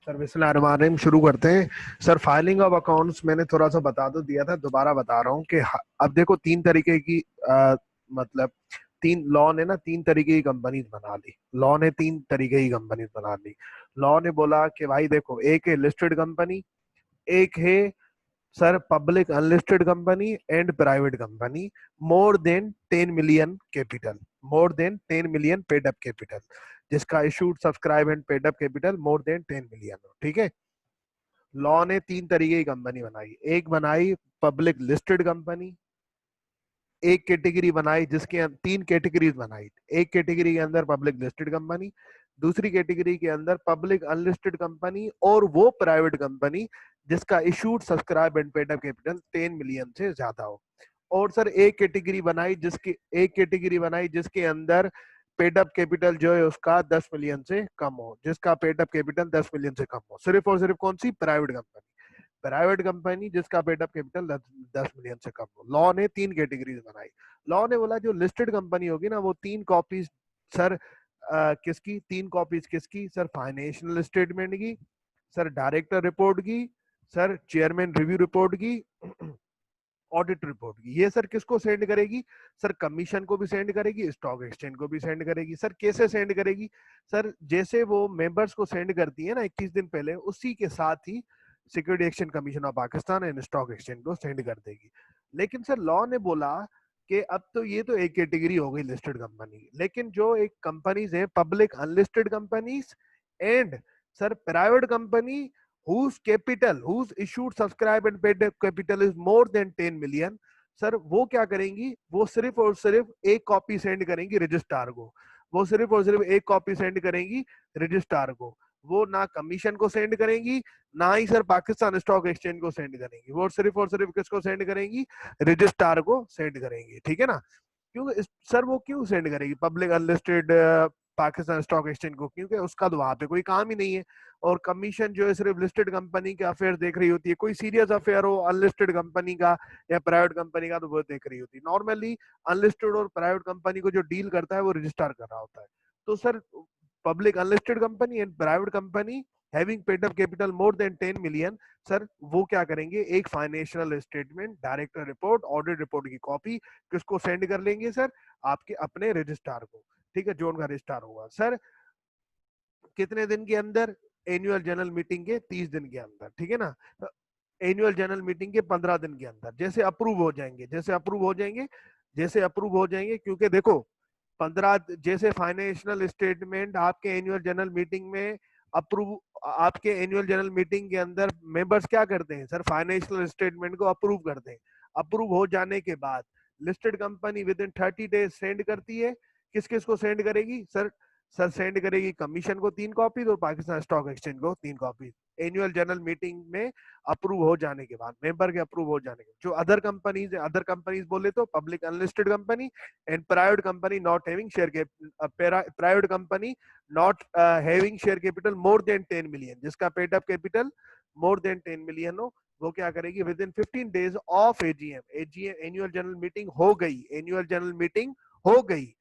Sir बिस्मिल्लाहिर्रहमानिर्रहीम शुरू करते हैं। सर फाइलिंग ऑफ अकाउंट्स मैंने थोड़ा सा बता तो दिया था, दोबारा बता रहा हूँ कि अब देखो तीन तरीके की मतलब तीन लॉ ने ना तीन तरीके की कंपनीज बना ली। लॉ ने तीन तरीके की कंपनीज बना ली। लॉ ने बोला कि भाई देखो, एक है लिस्टेड कंपनी, एक है sir public unlisted company and private company, more than 10 million capital, more than 10 million paid up capital, जिसका issued subscribe and paid up capital more than 10 million हो। ठीक है। लॉ ने तीन तरीके की कंपनी बनाई। एक बनाई पब्लिक लिस्टेड कंपनी, एक कैटेगरी बनाई जिसके तीन कैटेगरीज बनाई। एक कैटेगरी के अंदर पब्लिक लिस्टेड कंपनी, दूसरी कैटेगरी के अंदर पब्लिक अनलिस्टेड कंपनी और वो प्राइवेट कंपनी जिसका issued subscribe and paid up capital 10 million से ज्यादा हो। और सर एक कैटेगरी बनाई जिसके अंदर पेड अप कैपिटल जो है उसका 10 मिलियन से कम हो, जिसका पेड अप कैपिटल 10 मिलियन से कम हो। सिर्फ और सिर्फ कौन सी? Private company. प्राइवेट कंपनी जिसका पेड अप कैपिटल 10 मिलियन से कम हो। लॉ ने तीन कैटेगरीज बनाई। लॉ ने बोला जो लिस्टेड कंपनी होगी ना वो तीन कॉपीज सर किसकी? तीन कॉपीज किसकी सर? फाइनेंशियल स्टेटमेंट की, सर डायरेक्टर रिपोर्ट की, सर चेयरमैन रिव्यू रिपोर्ट की, ऑडिट रिपोर्ट की। ये सर किसको सेंड करेगी? सर कमीशन को भी सेंड करेगी, स्टॉक एक्सचेंज को भी सेंड करेगी। सर कैसे सेंड करेगी? सर जैसे वो मेंबर्स को सेंड करती है ना 21 दिन पहले, उसी के साथ ही security exchange commission of Pakistan and stock exchange को सेंड कर देगी। लेकिन सर लॉ ने बोला कि अब तो ये तो एक कैटेगरी हो गई लिस्टेड कंपनी, लेकिन जो एक कंपनीज है public unlisted companies and sir private company whose capital, whose issued, subscribed and paid capital is more than 10 million, sir वो क्या करेंगी? वो सिर्फ और सिर्फ एक कॉपी सेंड करेंगी रजिस्ट्रार को। वो सिर्फ और सिर्फ एक कॉपी सेंड करेंगी रजिस्ट्रार को। वो ना कमीशन को सेंड करेंगी, ना ही सर पाकिस्तान स्टॉक एक्सचेंज को सेंड करेंगी। वो सिर्फ और सिर्फ किसको सेंड करेंगी? रजिस्ट्रार को सेंड करेंगी। ठीक है ना? क्योंकि सर वो क्यों सेंड करेगी public unlisted Pakistan stock exchange को? क्योंकि उसका तो वहां पे कोई काम ही नहीं है। और कमीशन जो है सिर्फ लिस्टेड कंपनी के अफेयर देख रही होती है। कोई सीरियस अफेयर हो अनलिस्टेड कंपनी का या प्राइवेट कंपनी का तो वो देख रही होती है। नॉर्मली अनलिस्टेड और प्राइवेट कंपनी को जो डील करता है वो रजिस्ट्रार कर रहा होता है। तो sir public unlisted company and private company having paid up capital more than 10 million, sir वो क्या करेंगे? एक financial statement, director report, audit report की कॉपी किसको सेंड कर लेंगे सर? आपके अपने रजिस्ट्रार को। ठीक है, जो उनका रजिस्ट्रार होगा। सर कितने दिन के अंदर? एनुअल जनरल मीटिंग के 30 दिन के अंदर। ठीक है ना? एनुअल जनरल मीटिंग के 15 दिन के अंदर जैसे अप्रूव हो जाएंगे, जैसे अप्रूव हो जाएंगे। क्योंकि देखो 15 जैसे फाइनेंशियल स्टेटमेंट आपके एनुअल जनरल मीटिंग में अप्रूव, आपके एनुअल जनरल मीटिंग के अंदर मेंबर्स क्या करते हैं सर? फाइनेंशियल स्टेटमेंट को अप्रूव करते हैं। अप्रूव हो जाने के बाद listed company with in 30 days send करती है। किस किस को सेंड करेगी सर? सर सेंड करेगी कमीशन को 3 कॉपीज और पाकिस्तान स्टॉक एक्सचेंज को 3 कॉपीज। एनुअल जनरल मीटिंग में अप्रूव हो जाने के बाद, मेंबर के अप्रूव हो जाने के बाद। जो अदर कंपनीज है, अदर कंपनीज बोले तो public unlisted company and private company not having share private company not having share capital more than 10 million, जिसका paid up capital more than 10 million हो, वो क्या करेगी? Within 15 days of AGM annual general meeting हो गई, annual general meeting हो गई,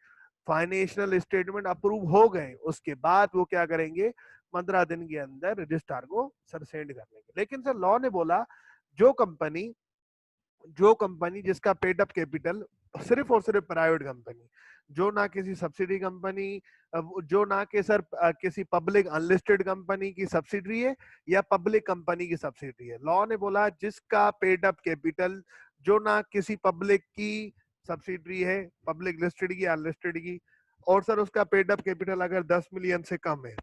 financial statement approve हो गए, उसके बाद वो क्या करेंगे? 15 दिन के अंदर रजिस्ट्रार को सर सेंड कर देंगे। लेकिन सर लॉ ने बोला जो कंपनी जिसका पेड अप कैपिटल सिर्फ और सिर्फ प्राइवेट कंपनी, जो ना किसी सब्सिडी कंपनी, जो ना के सर किसी पब्लिक अनलिस्टेड कंपनी की सब्सिडरी है या पब्लिक कंपनी की सब्सिडरी है। लॉ ने बोला जिसका पेड अप कैपिटल जो ना किसी पब्लिक की सब्सिडरी है, पब्लिक लिस्टेड की अनलिस्टेड की, और सर उसका पेड अप कैपिटल अगर 10 मिलियन से कम है,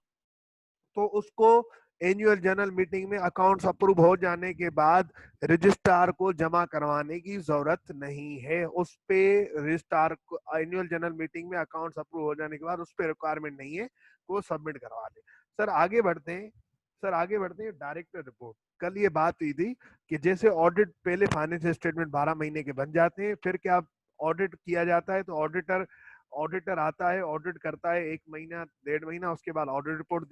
तो उसको एनुअल जनरल मीटिंग में अकाउंट्स अप्रूव हो जाने के बाद रजिस्ट्रार को जमा करवाने की जरूरत नहीं है। उस पे रजिस्ट्रार को एनुअल जनरल मीटिंग में अकाउंट्स अप्रूव हो जाने के बाद उस पे रिक्वायरमेंट नहीं है वो सबमिट करवा दे। सर आगे बढ़ते हैं, डायरेक्टर रिपोर्ट। कल ये बात हुई थी कि जैसे ऑडिट, पहले फाइनेंशियल स्टेटमेंट 12 महीने के बन जाते हैं, फिर क्या ऑडिट किया जाता है तो ऑडिटर आता है, ऑडिट करता है 1 महीना 1.5 महीना, उसके बाद ऑडिट रिपोर्ट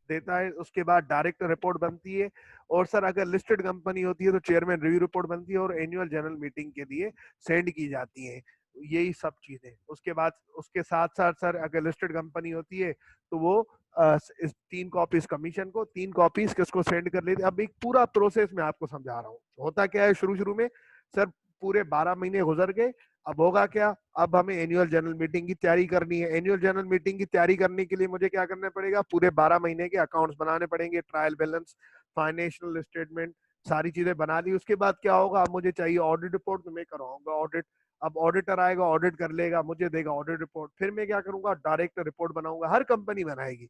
देता है, उसके बाद डायरेक्टर रिपोर्ट बनती है। और सर अगर लिस्टेड कंपनी होती है तो चेयरमैन रिव्यू रिपोर्ट बनती है और एनुअल जनरल मीटिंग के लिए सेंड की जाती है। यही सब चीजें। उसके बाद उसके साथ साथ सर अगर लिस्टेड कंपनी होती है तो वो इस 3 कॉपीज कमीशन को, 3 कॉपीज किसको सेंड कर लेते। अब एक पूरा प्रोसेस मैं आपको समझा रहा हूँ। होता क्या है शुरू शुरू में सर, पूरे 12 महीने गुजर गए। अब होगा क्या, अब हमें एनुअल जनरल मीटिंग की तैयारी करनी है। एनुअल जनरल मीटिंग की तैयारी करने के लिए मुझे क्या करना पड़ेगा, पूरे 12 महीने के अकाउंट्स बनाने पड़ेंगे, ट्रायल बैलेंस, फाइनेंशियल स्टेटमेंट, सारी चीजें बना ली। उसके बाद क्या होगा, अब मुझे चाहिए ऑडिट रिपोर्ट, तो मैं करवाऊंगा ऑडिट। अब ऑडिटर आएगा, ऑडिट कर लेगा, मुझे देगा ऑडिट रिपोर्ट, फिर मैं क्या करूंगा, डायरेक्ट रिपोर्ट बनाऊंगा। हर कंपनी बनाएगी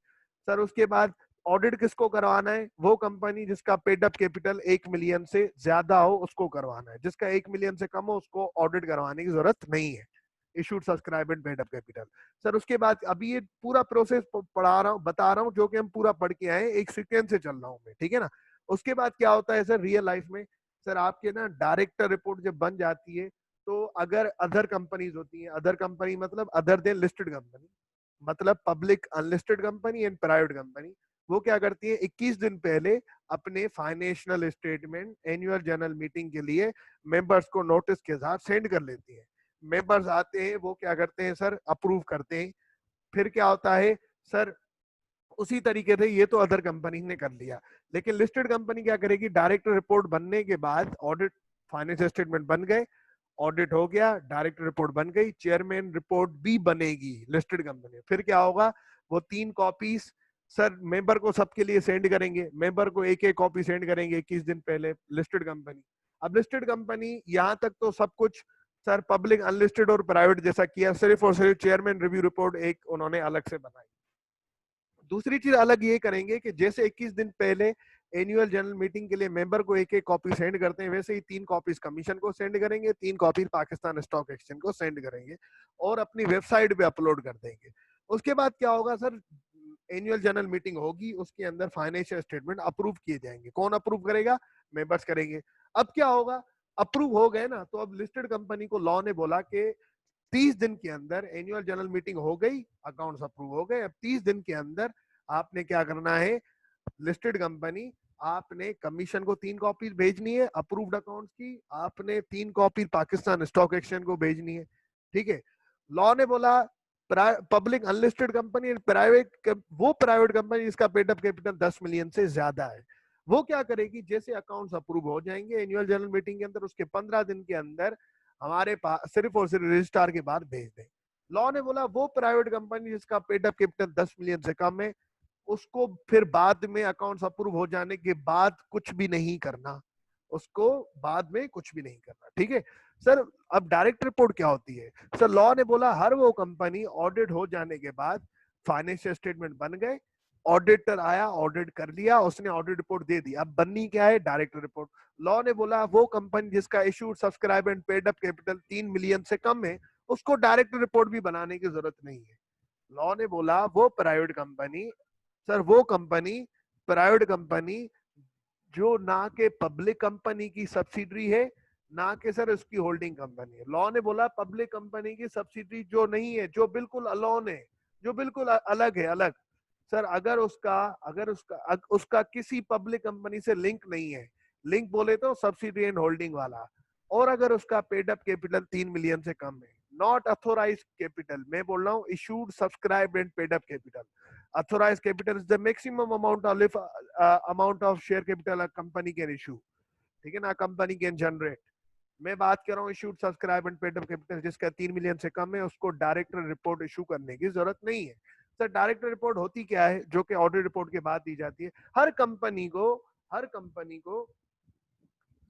सर। उसके बाद ऑडिट किसको करवाना है, वो कंपनी जिसका पेड अप कैपिटल 1 मिलियन से ज्यादा हो उसको करवाना है। जिसका 1 मिलियन से कम हो उसको ऑडिट करवाने की जरूरत नहीं है। Issued, subscribe and paid up capital. Sir उसके बाद अभी ये पूरा प्रोसेस पढ़ा रहा हूँ, बता रहा हूँ, जो कि हम पूरा पढ़ के आए, एक सीक्वेंस से चल रहा हूँ मैं, ठीक है ना। उसके बाद क्या होता है सर रियल लाइफ में, सर आपके ना डायरेक्टर रिपोर्ट जब बन जाती है, तो अगर अदर कंपनीज होती हैं, अदर कंपनी मतलब अदर देन लिस्टेड कंपनी, मतलब public unlisted company and private company, वो क्या करती है 21 दिन पहले अपने financial statement annual general meeting के लिए मेंबर्स को नोटिस के साथ सेंड कर लेती है। मेंबर्स आते हैं, वो क्या करते हैं सर, अप्रूव करते हैं। फिर क्या होता है सर, उसी तरीके से ये तो अदर कंपनी ने कर लिया, लेकिन लिस्टेड कंपनी क्या करेगी, डायरेक्टर रिपोर्ट बनने के बाद ऑडिट, फाइनेंशियल स्टेटमेंट बन गए, ऑडिट हो गया, डायरेक्टर रिपोर्ट बन गई, चेयरमैन रिपोर्ट भी बनेगी लिस्टेड कंपनी। फिर क्या होगा, वो 3 कॉपीज सर मेंबर को सबके लिए सेंड करेंगे, मेंबर को एक एक कॉपी सेंड करेंगे 21 दिन पहले लिस्टेड कंपनी। अब लिस्टेड कंपनी यहां तक तो सब कुछ सर पब्लिक अनलिस्टेड और प्राइवेट जैसा किया, सिर्फ और सिर्फ चेयरमैन रिव्यू रिपोर्ट एक उन्होंने अलग से बनाई। दूसरी चीज अलग ये करेंगे कि जैसे 21 दिन पहले एनुअल जनरल मीटिंग के लिए मेंबर को एक एक कॉपी सेंड करते हैं, वैसे ही 3 कॉपीज कमीशन को सेंड करेंगे, 3 कॉपीज पाकिस्तान स्टॉक एक्सचेंज को सेंड करेंगे और अपनी वेबसाइट पे अपलोड कर देंगे। उसके बाद क्या होगा सर, एनुअल जनरल मीटिंग होगी, उसके अंदर फाइनेंशियल स्टेटमेंट अप्रूव किए जाएंगे। कौन अप्रूव करेगा, मेंबर्स करेंगे। अब क्या होगा, अप्रूव हो गए ना, तो अब लिस्टेड कंपनी को लॉ ने बोला कि 30 दिन के अंदर एनुअल जनरल मीटिंग हो गई, अकाउंट्स अप्रूव हो गए, अब 30 दिन के अंदर आपने क्या करना है, लिस्टेड कंपनी, आपने कमीशन को 3 कॉपी भेजनी है अप्रूव्ड अकाउंट्स की, आपने 3 कॉपी पाकिस्तान स्टॉक एक्सचेंज को भेजनी है, ठीक है। लॉ ने बोला पब्लिक अनलिस्टेड कंपनी, प्राइवेट, वो प्राइवेट कंपनी जिसका पेड अप कैपिटल 10 मिलियन से ज्यादा है, वो क्या करेगी, जैसे अकाउंट्स अप्रूव हो जाएंगे एनुअल जनरल मीटिंग के अंदर, उसके 15 दिन के अंदर हमारे पास सिर्फ और सिर्फ रजिस्ट्रार के बाद भेज दें। लॉ ने बोला वो प्राइवेट कंपनी जिसका पेड अप कैपिटल 10 मिलियन से कम है, उसको फिर बाद में अकाउंट्स अप्रूव हो जाने के बाद कुछ भी नहीं करना, उसको बाद में कुछ भी नहीं करना, ठीक है सर। अब डायरेक्ट रिपोर्ट क्या होती है सर, लॉ ने बोला हर वो कंपनी ऑडिट हो जाने के बाद, फाइनेंशियल स्टेटमेंट बन गए, ऑडिटर आया, ऑडिट कर लिया, उसने ऑडिट रिपोर्ट दे दी, अब बननी क्या है, डायरेक्ट रिपोर्ट। लॉ ने बोला वो कंपनी जिसका issued, subscribe and paid up capital 3 million से कम है, उसको डायरेक्ट रिपोर्ट भी बनाने की जरूरत नहीं है। लॉ ने बोला वो प्राइवेट कंपनी, सर वो कंपनी, प्राइवेट कंपनी जो ना के पब्लिक कंपनी की सब्सिडरी है, ना के सर उसकी होल्डिंग कंपनी है। लॉ ने बोला पब्लिक कंपनी की सब्सिडरी जो नहीं है, जो बिल्कुल अलोन है, जो बिल्कुल अलग है, अलग। सर अगर उसका किसी पब्लिक कंपनी से लिंक नहीं है, लिंक बोले तो सब्सिडरी एंड होल्डिंग वाला, और अगर उसका पेड अप कैपिटल 3 मिलियन से कम है, नॉट अथोराइज कैपिटल, मैं बोल रहा हूँ issued, subscribe and paid up capital. Authorized capital is the maximum amount of share capital a company can issue, ठीक है ना, कंपनी कैन जनरेट। मैं बात कर रहा हूँ issued, subscribe and paid up capital जिसका 3 मिलियन से कम है, उसको डायरेक्टर रिपोर्ट इशू करने की जरूरत नहीं है। सर डायरेक्टर रिपोर्ट होती क्या है, जो कि ऑडिट रिपोर्ट के बाद दी जाती है हर कंपनी को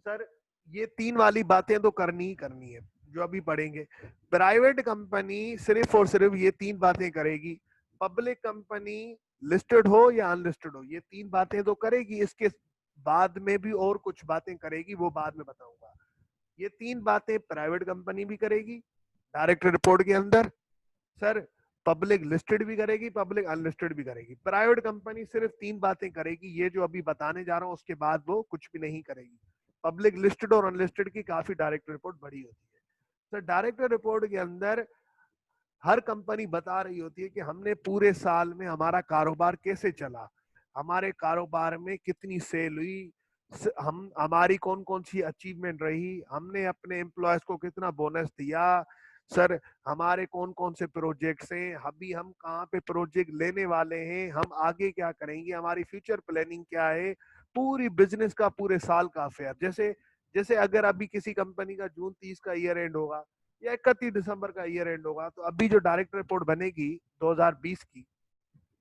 सर। ये 3 वाली बातें तो करनी ही करनी है जो अभी पढ़ेंगे। प्राइवेट कंपनी सिर्फ और सिर्फ ये 3 बातें करेगी, पब्लिक कंपनी लिस्टेड हो या अनलिस्टेड हो, ये 3 बातें तो करेगी, इसके बाद में भी और कुछ बातें करेगी, वो बाद में बताऊंगा। ये 3 बातें प्राइवेट कंपनी भी करेगी डायरेक्टर रिपोर्ट के अंदर, सर पब्लिक लिस्टेड भी करेगी, पब्लिक अनलिस्टेड भी करेगी। प्राइवेट कंपनी सिर्फ 3 बातें करेगी, ये जो अभी बताने जा रहा हूँ, उसके बाद वो कुछ भी नहीं करेगी। पब्लिक लिस्टेड और अनलिस्टेड की काफी डायरेक्टर रिपोर्ट बड़ी होती है। सर डायरेक्टर रिपोर्ट के अंदर हर कंपनी बता रही होती है कि हमने पूरे साल में हमारा कारोबार कैसे चला, हमारे कारोबार में कितनी सेल हुई, हमारी कौन कौन सी अचीवमेंट रही, हमने अपने एम्प्लॉयज को कितना बोनस दिया, सर हमारे कौन कौन से प्रोजेक्ट्स हैं, अभी हम कहाँ पे प्रोजेक्ट लेने वाले हैं, हम आगे क्या करेंगे, हमारी फ्यूचर प्लानिंग क्या है, पूरी बिजनेस का पूरे साल का अफेयर। जैसे जैसे अगर अभी किसी कंपनी का जून 30 का ईयर एंड होगा या 31 दिसंबर का ईयर एंड होगा, तो अभी जो डायरेक्ट रिपोर्ट बनेगी 2020 की,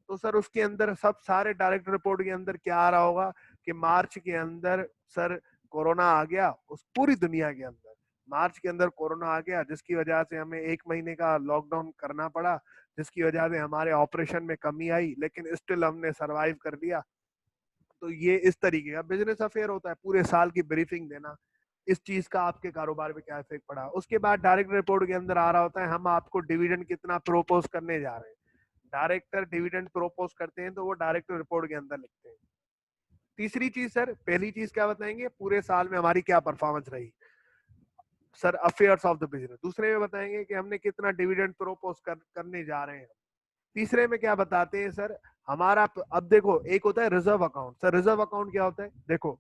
तो सर उसके अंदर सब सारे डायरेक्ट रिपोर्ट के अंदर क्या आ रहा होगा कि मार्च के अंदर सर कोरोना आ गया, उस पूरी दुनिया के अंदर मार्च के अंदर कोरोना आ गया, जिसकी वजह से हमें 1 महीने का लॉकडाउन करना पड़ा, जिसकी वजह से हमारे ऑपरेशन में कमी आई, लेकिन स्टिल हमने सरवाइव कर लिया। तो ये इस तरीके का बिजनेस अफेयर होता है, पूरे साल की ब्रीफिंग देना, इस चीज का आपके कारोबार पे क्या इफेक्ट पड़ा। उसके बाद डायरेक्ट रिपोर्ट के अंदर आ रहा होता है हम आपको डिविडेंड कितना प्रोपोज करने जा रहे हैं। डायरेक्टर डिविडेंड प्रोपोज करते हैं तो वो डायरेक्टर रिपोर्ट के अंदर लिखते हैं। तीसरी चीज सर, पहली चीज क्या बताएंगे, पूरे साल में हमारी क्या परफॉर्मेंस रही sir, affairs of the business. दूसरे में बताएंगे कि हमने कितना डिविडेंड प्रोपोज करने जा रहे हैं। तीसरे में क्या बताते हैं सर, हमारा अब देखो एक होता है reserve account. Sir reserve account क्या होता है, देखो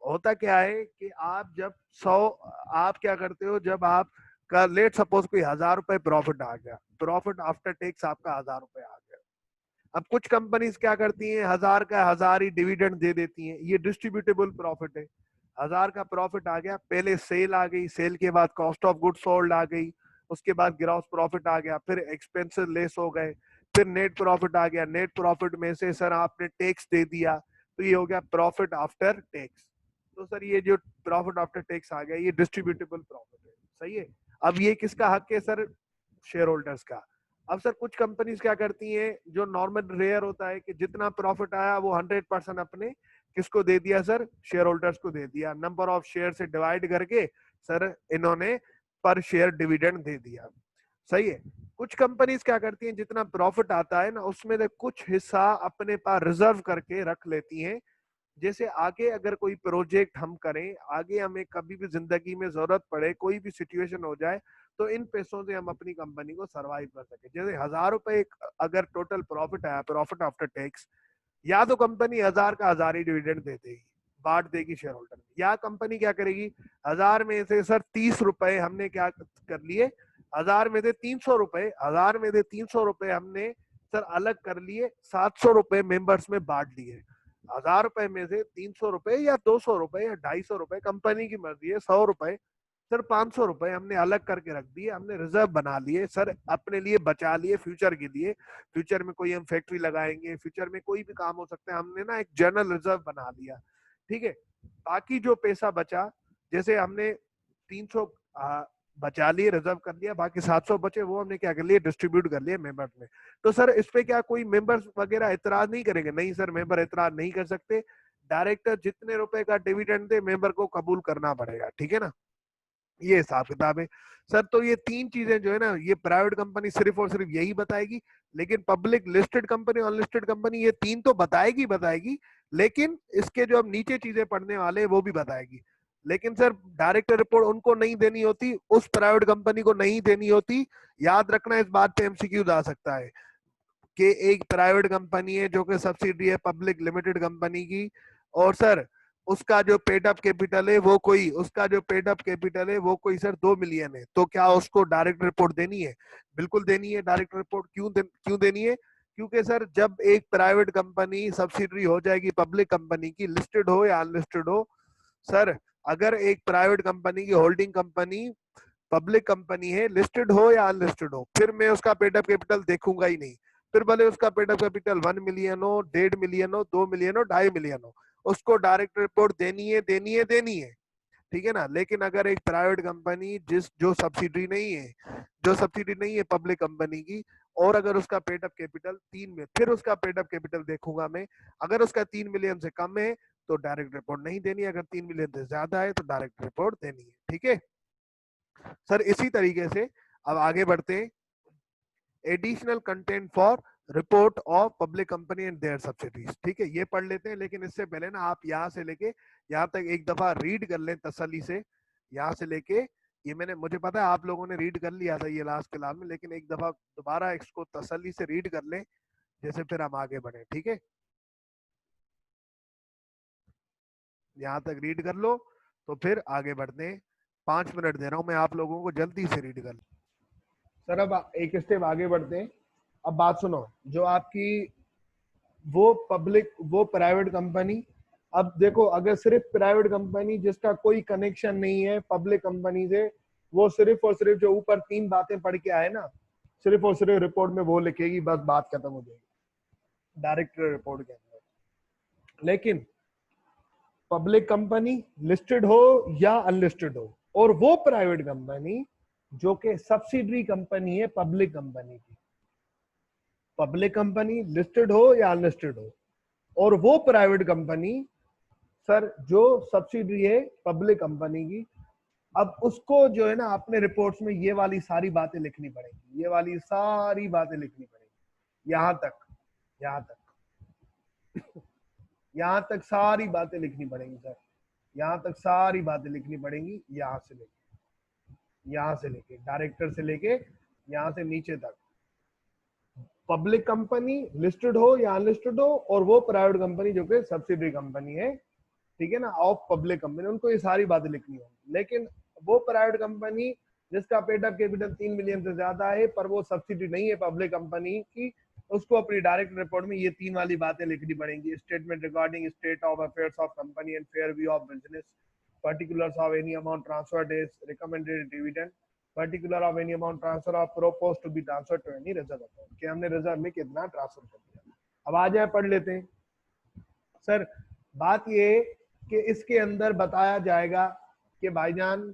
होता क्या है कि आप जब 100, आप क्या करते हो, जब आप का लेट सपोज कोई 1000 रुपए प्रॉफिट आ गया, प्रॉफिट आफ्टर टैक्स आपका 1000 रुपए आ गया। अब कुछ कंपनीज क्या करती हैं, 1000 का 1000 ही डिविडेंड दे देती हैं, ये डिस्ट्रीब्यूटेबल प्रॉफिट है। 1000 का प्रॉफिट आ गया, पहले सेल आ गई, सेल के बाद कॉस्ट ऑफ गुड सोल्ड आ गई, उसके बाद ग्रॉस प्रॉफिट आ गया, फिर एक्सपेंसेस लेस हो गए, फिर नेट प्रॉफिट आ गया, नेट प्रॉफिट में से सर आपने टैक्स दे दिया, तो ये हो गया प्रॉफिट आफ्टर टैक्स। तो सर ये जो प्रॉफिट आफ्टर टैक्स आ गया, ये डिस्ट्रीब्यूटेबल प्रॉफिट है, सही है। अब ये किसका हक है सर, शेयर होल्डर्स का। अब सर कुछ कंपनीज क्या करती हैं, जो नॉर्मल रेयर होता है कि जितना प्रॉफिट आया वो 100% अपने किसको दे दिया सर, शेयर होल्डर्स को दे दिया, नंबर ऑफ शेयर से डिवाइड करके सर इन्होंने पर शेयर डिविडेंड दे दिया, सही है। कुछ कंपनीज क्या करती हैं, जितना प्रॉफिट आता है ना उसमें से कुछ हिस्सा अपने पास रिजर्व करके रख लेती हैं, जैसे आगे अगर कोई प्रोजेक्ट हम करें, आगे हमें कभी भी जिंदगी में जरूरत पड़े, कोई भी सिचुएशन हो जाए, तो इन पैसों से हम अपनी कंपनी को सरवाइव कर सके। जैसे 1000 रुपए अगर टोटल प्रॉफिट आया, प्रॉफिट आफ्टर टैक्स, या तो कंपनी 1000 का 1000 ही डिविडेंड दे देगी, बांट देगी शेयर होल्डर में, या कंपनी क्या करेगी, 1000 में से सर 30 रुपए हमने क्या कर लिए, 1000 में से 300 रुपए, 1000 में से 300 रुपए हमने सर अलग कर लिए, 700 रुपए मेंबर्स में बांट दिए। 1000 रुपए में से 300 रुपए या 200 रुपए या 250 रुपए, कंपनी की मर्जी है, 100 रुपए, सर 500 रुपए हमने अलग करके रख दिए, हमने रिजर्व बना लिए सर, अपने लिए बचा लिए फ्यूचर के लिए। फ्यूचर में कोई हम फैक्ट्री लगाएंगे, फ्यूचर में कोई भी काम हो सकता है, हमने ना एक जनरल रिजर्व बना लिया, ठीक है। बाकी जो पैसा बचा, जैसे हमने 300 बचा लिए, रिजर्व कर लिया, बाकी 700 बचे, वो हमने क्या कर लिया, डिस्ट्रीब्यूट कर लिया मेंबर्स में। तो सर इस पे क्या कोई मेंबर्स वगैरह इतराज नहीं करेंगे, नहीं सर मेंबर इतराज नहीं कर सकते, डायरेक्टर जितने रुपए का डिविडेंड दे मेंबर को कबूल करना पड़ेगा, ठीक है ना, ये हिसाब किताब है। सर तो ये तीन चीजें जो है ना, ये प्राइवेट कंपनी सिर्फ और सिर्फ यही बताएगी, लेकिन public listed company, unlisted company, ये तीन तो बताएगी बताएगी, लेकिन इसके जो अब नीचे चीजें पढ़ने वाले वो भी बताएगी। लेकिन सर डायरेक्टर रिपोर्ट उनको नहीं देनी होती, उस प्राइवेट कंपनी को नहीं देनी होती। याद रखना, इस बात पे एमसीक्यू आ सकता है कि एक प्राइवेट कंपनी है जो कि सब्सिडी है पब्लिक लिमिटेड कंपनी की, और सर उसका जो पेड अप कैपिटल है वो कोई, उसका जो पेड अप कैपिटल है वो कोई सर 2 मिलियन है, तो क्या उसको डायरेक्ट रिपोर्ट देनी है, बिल्कुल देनी है डायरेक्ट रिपोर्ट। क्यों देनी है, क्योंकि सर जब एक प्राइवेट कंपनी सब्सिडरी हो जाएगी पब्लिक कंपनी की, लिस्टेड हो या अनलिस्टेड हो, सर अगर एक प्राइवेट कंपनी की होल्डिंग कंपनी पब्लिक कंपनी है, लिस्टेड हो या अनलिस्टेड हो, फिर मैं उसका पेड अप कैपिटल देखूंगा ही नहीं। फिर भले उसका पेड अप कैपिटल 1 मिलियन हो, 1.5 मिलियन हो, 2 मिलियन हो, 2.5 मिलियन हो, उसको डायरेक्ट रिपोर्ट देनी है, देनी है, देनी है, ठीक है ना। लेकिन अगर एक प्राइवेट कंपनी जिस जो सब्सिडी नहीं है, जो सब्सिडी नहीं है पब्लिक कंपनी की, और अगर उसका पेड अप कैपिटल 3 में, फिर उसका पेड अप कैपिटल देखूंगा मैं, अगर उसका 3 मिलियन से कम है तो डायरेक्ट रिपोर्ट नहीं देनी, अगर 3 मिलियन से ज्यादा है तो डायरेक्ट रिपोर्ट देनी है, ठीक है सर। इसी तरीके से अब आगे बढ़ते हैं, additional content for report of public company and their subsidies, ठीक है, ये पढ़ लेते हैं। लेकिन इससे पहले ना आप यहाँ से लेके यहाँ तक एक दफा रीड कर लें तसल्ली से, यहाँ से लेके ये मैंने, मुझे पता है आप लोगों ने रीड कर लिया था ये लास्ट क्लास में, लेकिन एक दफा दोबारा इसको तसल्ली से रीड कर लें, जैसे फिर हम आगे बढ़े, ठीक है। यहाँ तक रीड कर लो तो फिर आगे बढ़ते हैं। 5 मिनट दे रहा हूँ मैं आप लोगों को, जल्दी से रीड कर लो। सर अब एक स्टेप आगे बढ़ते हैं। अब बात सुनो, जो आपकी वो पब्लिक वो प्राइवेट कंपनी, अब देखो अगर सिर्फ प्राइवेट कंपनी जिसका कोई कनेक्शन नहीं है पब्लिक कंपनी से, वो सिर्फ और सिर्फ जो ऊपर तीन बातें पढ़ के आए ना, सिर्फ और सिर्फ रिपोर्ट में वो लिखेगी, बस बात खत्म हो जाएगी डायरेक्टर रिपोर्ट के अंदर। लेकिन पब्लिक कंपनी लिस्टेड हो या अनलिस्टेड हो, और वो प्राइवेट कंपनी जो कि सब्सिडरी कंपनी है पब्लिक कंपनी की, पब्लिक कंपनी लिस्टेड हो या अनलिस्टेड हो, और वो प्राइवेट कंपनी सर जो सब्सिडरी है पब्लिक कंपनी की, अब उसको जो है ना अपने रिपोर्ट्स में ये वाली सारी बातें लिखनी पड़ेगी, ये वाली सारी बातें लिखनी पड़ेगी, यहाँ तक, यहाँ तक, यहाँ तक सारी बातें लिखनी पड़ेंगी सर, यहाँ तक सारी बातें लिखनी पड़ेंगी, यहाँ से लेके, यहाँ से लेके डायरेक्टर से लेके यहाँ से नीचे तक, पब्लिक कंपनी लिस्टेड हो या अनलिस्टेड हो, और वो प्राइवेट कंपनी जो कि सब्सिडरी कंपनी है, ठीक है ना, ऑफ पब्लिक कंपनी, उनको ये सारी बातें लिखनी होंगी। लेकिन वो प्राइवेट कंपनी जिसका पेड अप कैपिटल 3 मिलियन से ज्यादा है पर वो सब्सिडी नहीं है पब्लिक कंपनी की, उसको अपनी डायरेक्ट रिपोर्ट में ये तीन वाली बातें लिखनी पड़ेंगी। Statement regarding state of affairs of company and fair view of business, particulars of any amount transferred is recommended dividend, particular of any amount transfer or proposed to be transferred to any reserve account, कि हमने reserve में कितना transfer कर दिया। अब आ जाए पढ़ लेते हैं। सर बात ये कि इसके अंदर बताया जाएगा कि भाईजान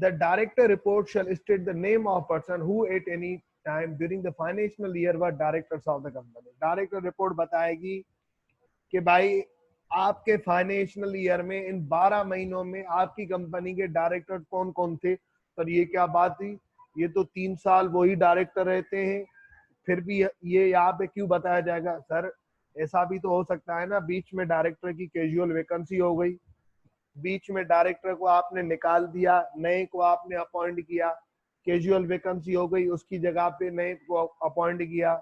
the director report shall state the name of person who at any time during the financial year were directors of the company। Director report बताएगी कि भाई आपके फाइनेंशियल ईयर में इन 12 महीनों में आपकी कंपनी के डायरेक्टर कौन कौन थे। सर ये क्या बात थी, ये तो 3 साल वही डायरेक्टर रहते हैं, फिर भी ये यहाँ पे क्यों बताया जाएगा। सर ऐसा भी तो हो सकता है ना, बीच में डायरेक्टर की कैजुअल वैकेंसी हो गई, बीच में डायरेक्टर को आपने निकाल दिया, नए को आपने अपॉइंट किया, कैजुअल वैकेंसी हो गई, उसकी जगह पे नए को अपॉइंट किया।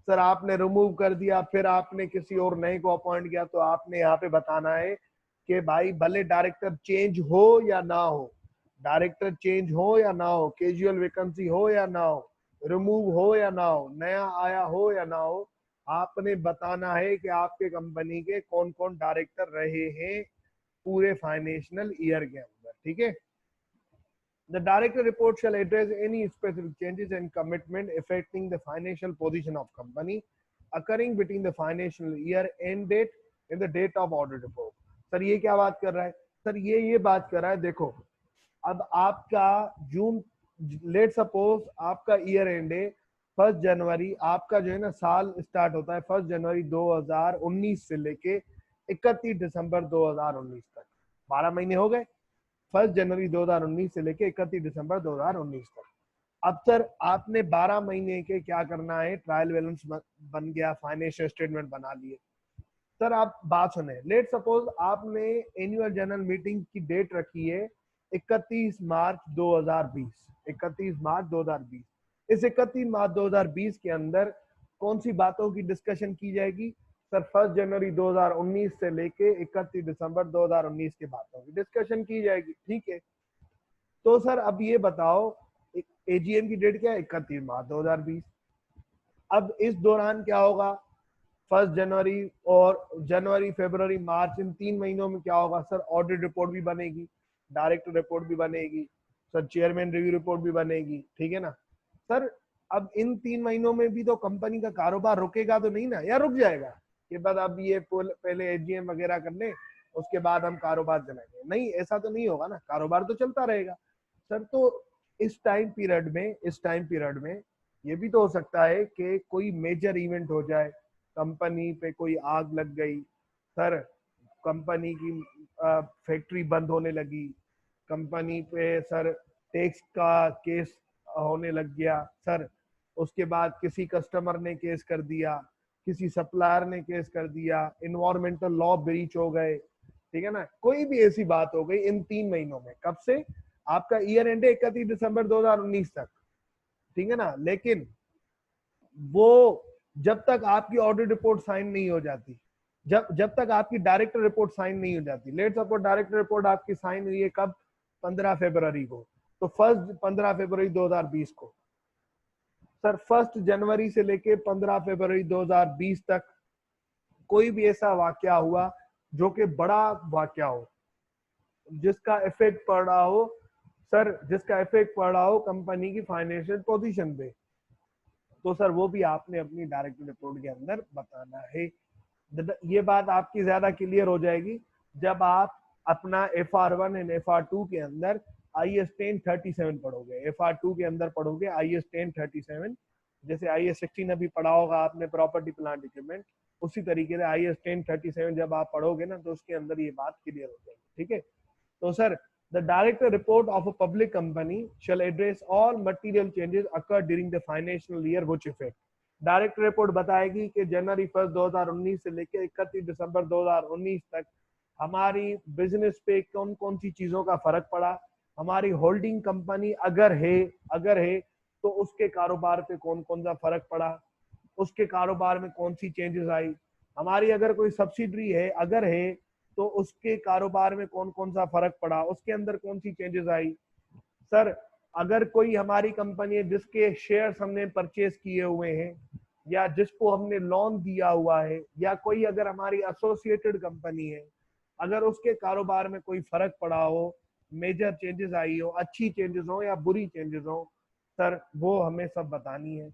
सर आपने रिमूव कर दिया, फिर आपने किसी और नए को अपॉइंट किया, तो आपने यहाँ पे बताना है कि भाई भले डायरेक्टर चेंज हो या ना हो, डायरेक्टर चेंज हो या ना हो, कैजुअल वैकेंसी हो या ना हो, रिमूव हो या ना हो, नया आया हो या ना हो, आपने बताना है कि आपके कंपनी के कौन कौन डायरेक्टर रहे हैं पूरे फाइनेंशियल ईयर के अंदर। ठीक है, The director report shall address any specific changes and commitment affecting the financial position of company occurring between the financial year end date and the date of audit report। Sir ये क्या बात कर रहा है, सर ये बात कर रहा है, देखो अब आपका जून, लेट सपोज आपका ईयर एंड है 1 जनवरी, आपका जो है ना साल स्टार्ट होता है 1 जनवरी 2019 से लेके 31 दिसंबर 2019 तक, 12 महीने हो गए, 1 जनवरी 2019 से लेके 31 दिसंबर 2019 तक। अब सर आपने 12 महीने के क्या करना है, ट्रायल बैलेंस बन गया, फाइनेंशियल स्टेटमेंट बना लिए। सर आप बात सुने, लेट सपोज आपने एनुअल जनरल मीटिंग की डेट रखी है 31 मार्च 2020, 31 मार्च 2020। इस 31 मार्च 2020 के अंदर कौन सी बातों की डिस्कशन की जाएगी। सर 1 जनवरी 2019 से लेके 31 दिसंबर 2019 के बातों की डिस्कशन की जाएगी। ठीक है, तो सर अब ये बताओ एजीएम की डेट क्या है, 31 मार्च 2020। अब इस दौरान क्या होगा, 1 जनवरी और जनवरी फरवरी मार्च, इन 3 महीनों में क्या होगा। सर ऑडिट रिपोर्ट भी बनेगी, डायरेक्टर रिपोर्ट भी बनेगी, सर चेयरमैन रिव्यू रिपोर्ट भी बनेगी। ठीक है ना सर, अब इन 3 महीनों में भी तो कंपनी का कारोबार रुकेगा तो नहीं ना, या रुक जाएगा कि बाद अब ये पहले एजीएम वगैरह कर ले उसके बाद हम कारोबार चलाएंगे, नहीं ऐसा तो नहीं होगा ना, कारोबार तो चलता रहेगा। सर तो इस टाइम पीरियड में ये भी तो हो सकता है कि कोई मेजर इवेंट हो जाए, कंपनी पे कोई आग लग गई, सर कंपनी की फैक्ट्री बंद होने लगी, कंपनी पे सर टैक्स का केस होने लग गया, सर उसके बाद किसी कस्टमर ने केस कर दिया, किसी सप्लायर ने केस कर दिया, इन्वायरमेंटल लॉ ब्रीच हो गए, ठीक है ना, कोई भी ऐसी बात हो गई इन 3 महीनों में, कब से आपका ईयर एंड है 31 दिसंबर 2019 तक, ठीक है ना। लेकिन वो जब तक आपकी ऑडिट रिपोर्ट साइन नहीं हो जाती, जब तक आपकी डायरेक्टर रिपोर्ट साइन नहीं हो जाती, लेट सपोज डायरेक्टर रिपोर्ट आपकी साइन हुई है कब, 15 फरवरी को, तो फर्स्ट 15 फरवरी 2020 को, सर 1 जनवरी से लेके 15 फरवरी 2020 तक कोई भी ऐसा वाकया हुआ जो कि बड़ा वाकया हो, जिसका इफेक्ट पड़ रहा हो, सर जिसका इफेक्ट पड़ रहा हो कंपनी की फाइनेंशियल पोजीशन पे, तो सर वो भी आपने अपनी डायरेक्ट रिपोर्ट के अंदर बताना है। ये बात आपकी ज्यादा क्लियर हो जाएगी जब आप अपना FR1 एंड FR2 के अंदर IS 1037 पढ़ोगे। FR2 के अंदर पढ़ोगे IS 1037, जैसे IS 16 अभी पढ़ा होगा आपने प्रॉपर्टी प्लांट इक्विपमेंट, उसी तरीके से IS 1037 जब आप पढ़ोगे ना तो उसके अंदर ये बात क्लियर हो जाएगी। ठीक है, तो sir the director report of a public company shall address all material changes occurred during the financial year which affect। Director report बताएगी कि जनवरी 1 2019 से लेकर 31 दिसंबर 2019 तक हमारी बिजनेस पे कौन कौन सी चीजों का फर्क पड़ा, हमारी होल्डिंग कंपनी अगर है तो उसके कारोबार पे कौन कौन सा फर्क पड़ा, उसके कारोबार में कौन सी चेंजेस आई, हमारी अगर कोई सब्सिडरी है अगर है तो उसके कारोबार में कौन कौन सा फर्क पड़ा, उसके अंदर कौन सी चेंजेस आई। सर अगर कोई हमारी कंपनी है जिसके शेयर्स हमने परचेज किए हुए हैं या जिसको हमने लोन दिया हुआ है, या कोई अगर हमारी एसोसिएटेड कंपनी है, अगर उसके कारोबार में कोई फर्क पड़ा हो, मेजर चेंजेस आई हो, अच्छी चेंजेस हो या बुरी चेंजेस हो, सर वो हमें सब बतानी है।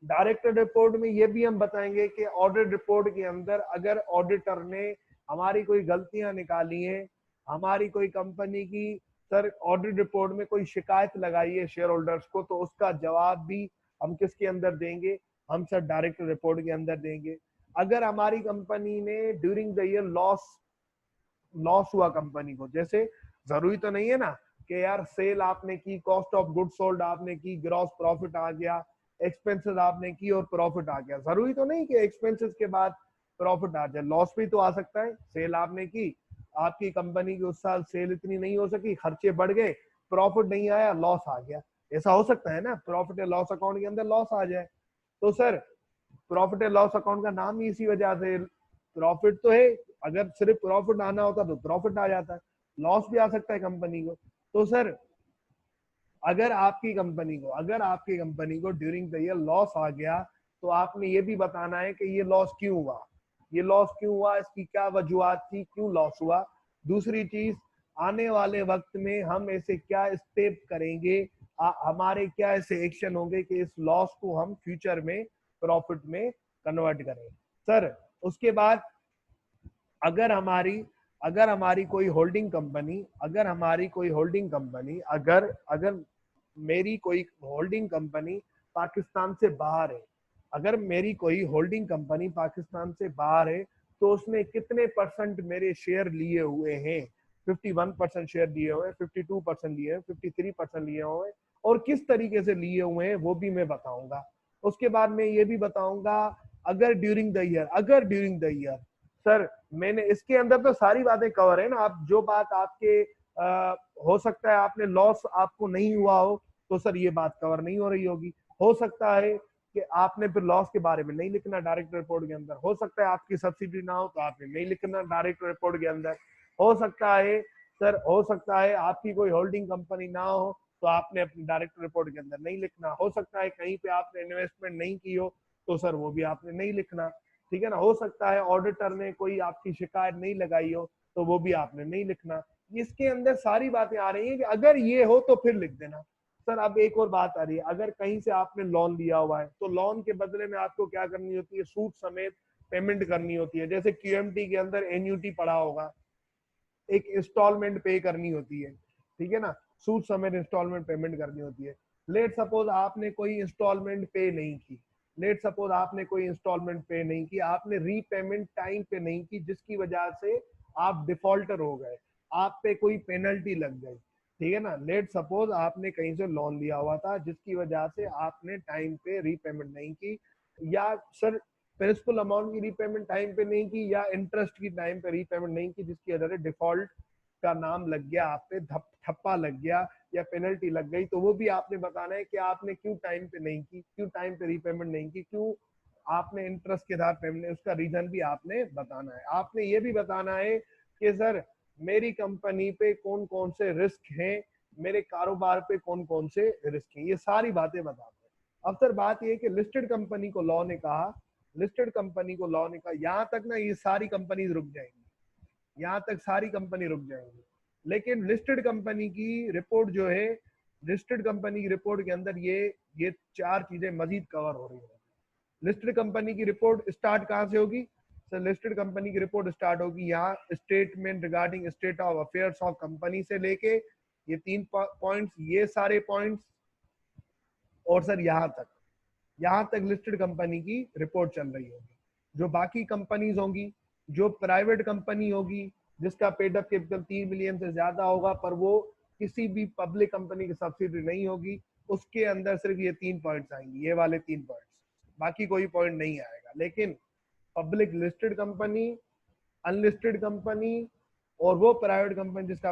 डायरेक्टर रिपोर्ट में ये भी हम बताएंगे कि ऑडिट रिपोर्ट के अंदर अगर ऑडिटर ने हमारी कोई गलतियां निकाली हैं, हमारी कोई कंपनी की सर ऑडिट रिपोर्ट में कोई शिकायत लगाई है शेयर होल्डर्स को, तो उसका जवाब भी हम किसके अंदर देंगे, हम सर डायरेक्टर रिपोर्ट के अंदर देंगे। अगर हमारी कंपनी ने ड्यूरिंग द ईयर लॉस हुआ कंपनी को, जैसे जरूरी तो नहीं है ना कि यार सेल आपने की, कॉस्ट ऑफ गुड सोल्ड आपने की, ग्रॉस प्रॉफिट आ गया, एक्सपेंसेस आपने की और प्रॉफिट आ गया, जरूरी तो नहीं कि एक्सपेंसेस के बाद प्रॉफिट आ जाए, लॉस भी तो आ सकता है। सेल आपने की, आपकी कंपनी की उस साल सेल इतनी नहीं हो सकी, खर्चे बढ़ गए, प्रॉफिट नहीं आया, लॉस आ गया, ऐसा हो सकता है ना, प्रॉफिट एंड लॉस अकाउंट के अंदर लॉस आ जाए। तो sir profit and loss account का नाम ही इसी वजह से प्रॉफिट तो है, अगर सिर्फ प्रॉफिट आना होता तो प्रॉफिट आ जाता है, लॉस भी आ सकता है कंपनी को। तो सर अगर आपकी कंपनी को ड्यूरिंग द ईयर लॉस आ गया तो आपने ये भी बताना है कि ये लॉस क्यों हुआ, इसकी क्या वजूहत थी, क्यों लॉस हुआ। दूसरी चीज, आने वाले वक्त में हम ऐसे क्या स्टेप करेंगे, हमारे क्या ऐसे एक्शन होंगे कि इस लॉस को हम फ्यूचर में प्रॉफिट में कन्वर्ट करें। सर उसके बाद अगर हमारी अगर हमारी कोई होल्डिंग कंपनी अगर मेरी कोई होल्डिंग कंपनी पाकिस्तान से बाहर है, अगर मेरी कोई होल्डिंग कंपनी पाकिस्तान से बाहर है तो उसने कितने परसेंट मेरे शेयर लिए हुए हैं, 51% शेयर लिए हुए हैं, 52% लिए हैं, 53% लिए हुए हैं, और किस तरीके से लिए हुए हैं वो भी मैं बताऊंगा। उसके बाद मैं ये भी बताऊंगा अगर ड्यूरिंग द ईयर सर मैंने इसके अंदर तो सारी बातें कवर है ना, आप जो बात आपके हो सकता है आपने लॉस आपको नहीं हुआ हो तो सर ये बात कवर नहीं हो रही होगी, हो सकता है कि आपने फिर लॉस के बारे में नहीं लिखना डायरेक्ट रिपोर्ट के अंदर, हो सकता है आपकी सब्सिडी ना हो तो आपने नहीं लिखना डायरेक्ट रिपोर्ट के अंदर, हो सकता है आपकी कोई होल्डिंग कंपनी ना हो तो आपने अपनी डायरेक्ट रिपोर्ट के अंदर नहीं लिखना, हो सकता है कहीं पे आपने इन्वेस्टमेंट नहीं की हो तो सर वो भी आपने नहीं लिखना, ठीक है ना, हो सकता है ऑडिटर ने कोई आपकी शिकायत नहीं लगाई हो तो वो भी आपने नहीं लिखना। इसके अंदर सारी बातें आ रही हैं कि अगर ये हो तो फिर लिख देना। सर अब एक और बात आ रही है, अगर कहीं से आपने लोन लिया हुआ है तो लोन के बदले में आपको क्या करनी होती है, सूद समेत पेमेंट करनी होती है। जैसे QMT के अंदर एन्यूटी पड़ा होगा, एक इंस्टॉलमेंट पे करनी होती है, ठीक है ना, सूद समेत इंस्टॉलमेंट पेमेंट करनी होती है। लेट सपोज आपने कोई इंस्टॉलमेंट पे नहीं की, आपने रीपेमेंट टाइम पे नहीं की, जिसकी वजह से आप डिफॉल्टर हो गए, आप पे कोई पेनल्टी लग गई, ठीक है ना, लेट सपोज आपने कहीं से लोन लिया हुआ था जिसकी वजह से आपने टाइम पे रीपेमेंट नहीं की, या सर प्रिंसिपल अमाउंट की रीपेमेंट टाइम पे नहीं की, या इंटरेस्ट की टाइम पे रीपेमेंट नहीं की, जिसकी वजह से डिफॉल्ट का नाम लग गया, आप पे ठप्पा लग गया या पेनल्टी लग गई, तो वो भी आपने बताना है कि आपने क्यों टाइम पे नहीं की, क्यों टाइम पे रीपेमेंट नहीं की, क्यों आपने इंटरेस्ट के साथ पेमेंट, उसका रीजन भी आपने बताना है। आपने ये भी बताना है कि सर मेरी कंपनी पे कौन कौन से रिस्क हैं, मेरे कारोबार पे कौन कौन से रिस्क हैं, ये सारी बातें बताते हैं। अब सर बात ये कि लिस्टेड कंपनी को लॉ ने कहा, लिस्टेड कंपनी को लॉ ने कहा यहाँ तक ना ये सारी कंपनीज रुक जाएंगी, यहाँ तक सारी कंपनी रुक जाएंगी। लेकिन लिस्टेड कंपनी की रिपोर्ट जो है, लिस्टेड कंपनी की रिपोर्ट के अंदर ये चार चीजें मजीद कवर हो रही है। लिस्टेड कंपनी की रिपोर्ट स्टार्ट कहाँ से होगी सर? लिस्टेड कंपनी की रिपोर्ट स्टार्ट होगी यहाँ statement regarding state of affairs of company से लेके ये 3 पॉइंट्स, ये सारे पॉइंट्स, और सर यहाँ तक लिस्टेड कंपनी की रिपोर्ट चल रही होगी। जो बाकी कंपनीज होंगी, जो प्राइवेट कंपनी होगी जिसका पेड अप कैपिटल 3 मिलियन से ज्यादा होगा पर वो किसी भी पब्लिक कंपनी की सब्सिडी नहीं होगी, उसके अंदर सिर्फ ये 3 पॉइंट्स आएंगे, ये वाले 3 पॉइंट्स, बाकी कोई पॉइंट नहीं आएगा। लेकिन public listed company, unlisted company और वो प्राइवेट कंपनी जिसका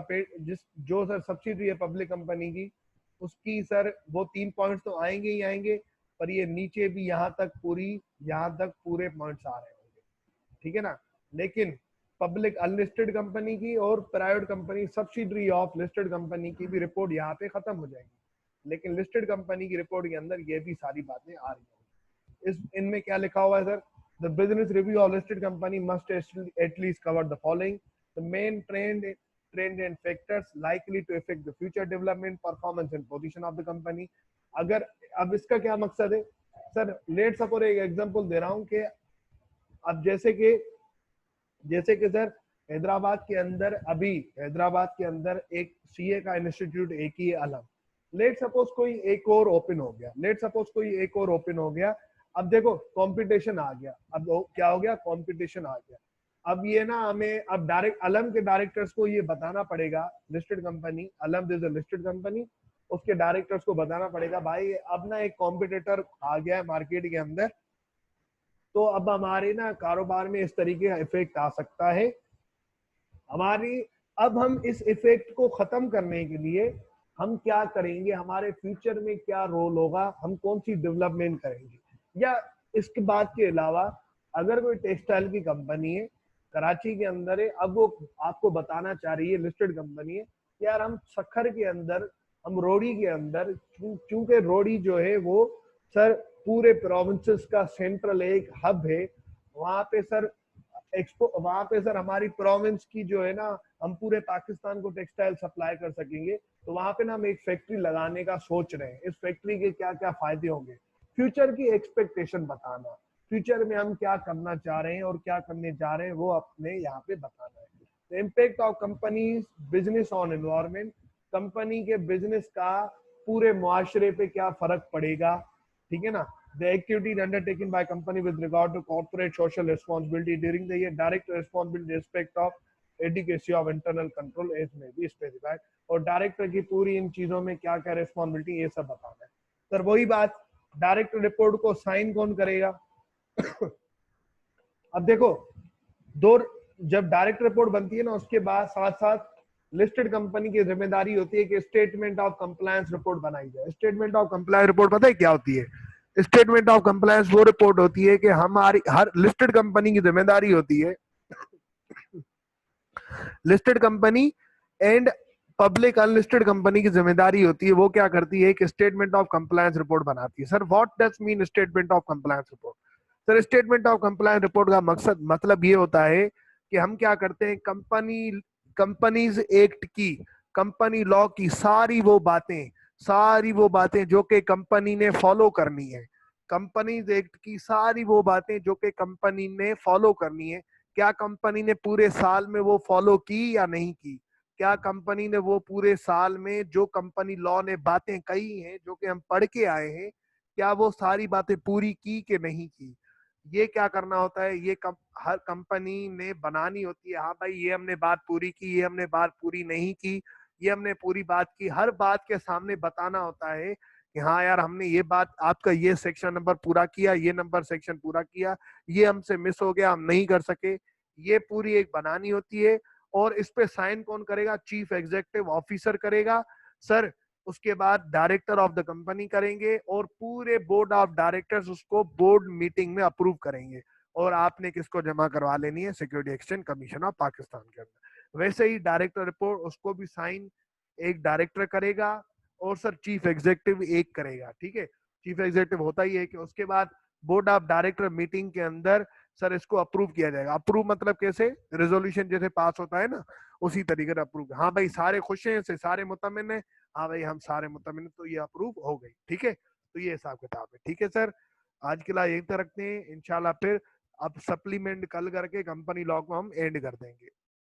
जो सर सब्सिडी है पब्लिक कंपनी की, उसकी सर वो 3 पॉइंट्स तो आएंगे ही आएंगे, पर ये नीचे भी यहाँ तक पूरे पॉइंट्स आ रहे होंगे, ठीक है ना। लेकिन पब्लिक अनलिस्टेड कंपनी की और private company subsidiary of listed company की भी रिपोर्ट यहाँ पे खत्म हो जाएगी, लेकिन लिस्टेड कंपनी की रिपोर्ट के अंदर ये भी सारी बातें आ रही हैं। इनमें क्या लिखा हुआ है sir? The business review of listed company must at least cover the following, the main trend and factors likely to affect the future development, performance and position of the company. अगर अब इसका क्या मकसद है सर? लेट सपोज एक example दे रहा हूं कि अब जैसे कि सर हैदराबाद के अंदर एक सीए का इंस्टीट्यूट एक ही अलग, लेट सपोज कोई एक और ओपन हो गया, अब देखो कंपटीशन आ गया, अब क्या हो गया? कंपटीशन आ गया। अब ये ना हमें अब डायरेक्ट अलम के डायरेक्टर्स को ये बताना पड़ेगा, लिस्टेड कंपनी अलम इज अ लिस्टेड कंपनी, उसके डायरेक्टर्स को बताना पड़ेगा भाई अब ना एक कॉम्पिटिटर आ गया है मार्केट के अंदर, तो अब हमारे ना कारोबार में इस तरीके का इफेक्ट आ सकता है हमारी। अब हम इस इफेक्ट को खत्म करने के लिए हम क्या करेंगे, हमारे फ्यूचर में क्या रोल होगा, हम कौन सी डेवलपमेंट करेंगे, या इसके बाद के अलावा अगर कोई टेक्सटाइल की कंपनी है कराची के अंदर है, अब वो आपको बताना चाह रही है, लिस्टेड कंपनी है, यार हम सखर के अंदर, हम रोड़ी के अंदर, चूंकि रोड़ी जो है वो सर पूरे प्रोविंसेस का सेंट्रल एक हब है, वहां पे सर वहां पे सर हमारी प्रोविंस की जो है ना, हम पूरे पाकिस्तान को टेक्सटाइल सप्लाई कर सकेंगे, तो वहां पे ना हम एक फैक्ट्री लगाने का सोच रहे हैं। इस फैक्ट्री के क्या क्या फायदे होंगे, फ्यूचर की एक्सपेक्टेशन बताना, फ्यूचर में हम क्या करना चाह रहे हैं और क्या करने जा रहे हैं वो अपने यहाँ पे बताना है। Impact of companies business on environment, company के बिजनेस का पूरे मुआशरे पे क्या फर्क पड़ेगा, ठीक है ना। The activities undertaken by company with regard to corporate social responsibility during the year, direct responsibility respect of adequacy of internal control as may be specified, और डायरेक्टर की पूरी इन चीजों में क्या क्या रिस्पॉन्सिबिलिटी, ये सब बताना है सर। वही बात, डायरेक्टर रिपोर्ट को साइन कौन करेगा? अब देखो दो, जब डायरेक्ट रिपोर्ट बनती है ना, उसके बाद साथ साथ लिस्टेड कंपनी की जिम्मेदारी होती है कि स्टेटमेंट ऑफ कंप्लायंस रिपोर्ट बनाई जाए। स्टेटमेंट ऑफ कंप्लायंस रिपोर्ट पता है क्या होती है? स्टेटमेंट ऑफ कंप्लायंस वो रिपोर्ट होती है कि हमारी हर लिस्टेड कंपनी की जिम्मेदारी होती है, listed company and public unlisted company की जिम्मेदारी होती है, वो क्या करती है कि स्टेटमेंट ऑफ कंप्लायंस रिपोर्ट बनाती है। Sir what does mean statement of compliance report? Sir statement of compliance report का मतलब ये होता है कि हम क्या करते हैं, कंपनीज एक्ट की, कंपनी लॉ की सारी वो बातें जो कि कंपनी ने फॉलो करनी है, कंपनीज एक्ट की सारी वो बातें जो कि कंपनी ने फॉलो करनी है, क्या कंपनी ने पूरे साल में वो फॉलो की या नहीं की, क्या कंपनी ने वो पूरे साल में जो कंपनी लॉ ने बातें कही हैं जो कि हम पढ़ के आए हैं, क्या वो सारी बातें पूरी की कि नहीं की, ये क्या करना होता है, हर कंपनी ने बनानी होती है। हाँ भाई ये हमने बात पूरी की, ये हमने बात पूरी नहीं की, ये हमने पूरी बात की, हर बात के सामने बताना होता है कि हाँ यार हमने ये बात, आपका ये सेक्शन नंबर पूरा किया, ये नंबर सेक्शन पूरा किया, ये हमसे मिस हो गया, हम नहीं कर सके, ये पूरी एक बनानी होती है। और इस पे साइन कौन करेगा? चीफ एग्जीक्यूटिव ऑफिसर करेगा सर, उसके बाद डायरेक्टर ऑफ द कंपनी करेंगे और पूरे बोर्ड ऑफ डायरेक्टर्स उसको बोर्ड मीटिंग में अप्रूव करेंगे, और आपने किसको जमा करवा लेनी है? Security exchange commission of Pakistan के अंदर। वैसे ही डायरेक्टर रिपोर्ट, उसको भी साइन एक डायरेक्टर करेगा और सर चीफ एग्जीक्यूटिव एक करेगा, ठीक है। चीफ एग्जीक्यूटिव होता ही है कि उसके बाद बोर्ड ऑफ डायरेक्टर मीटिंग के अंदर सर इसको अप्रूव किया जाएगा। अप्रूव मतलब कैसे, रेजोल्यूशन जैसे पास होता है ना, उसी तरीके से अप्रूव। हाँ भाई सारे खुश हैं, से सारे मुतमिन है, हाँ भाई हम सारे मुतमिन, तो ये अप्रूव हो गई। ठीक है, तो ये हिसाब किताब है। ठीक है सर, आज के लिए यही तक रखते हैं, इंशाल्लाह फिर अब सप्लीमेंट कल करके कंपनी लॉ को हम एंड कर देंगे।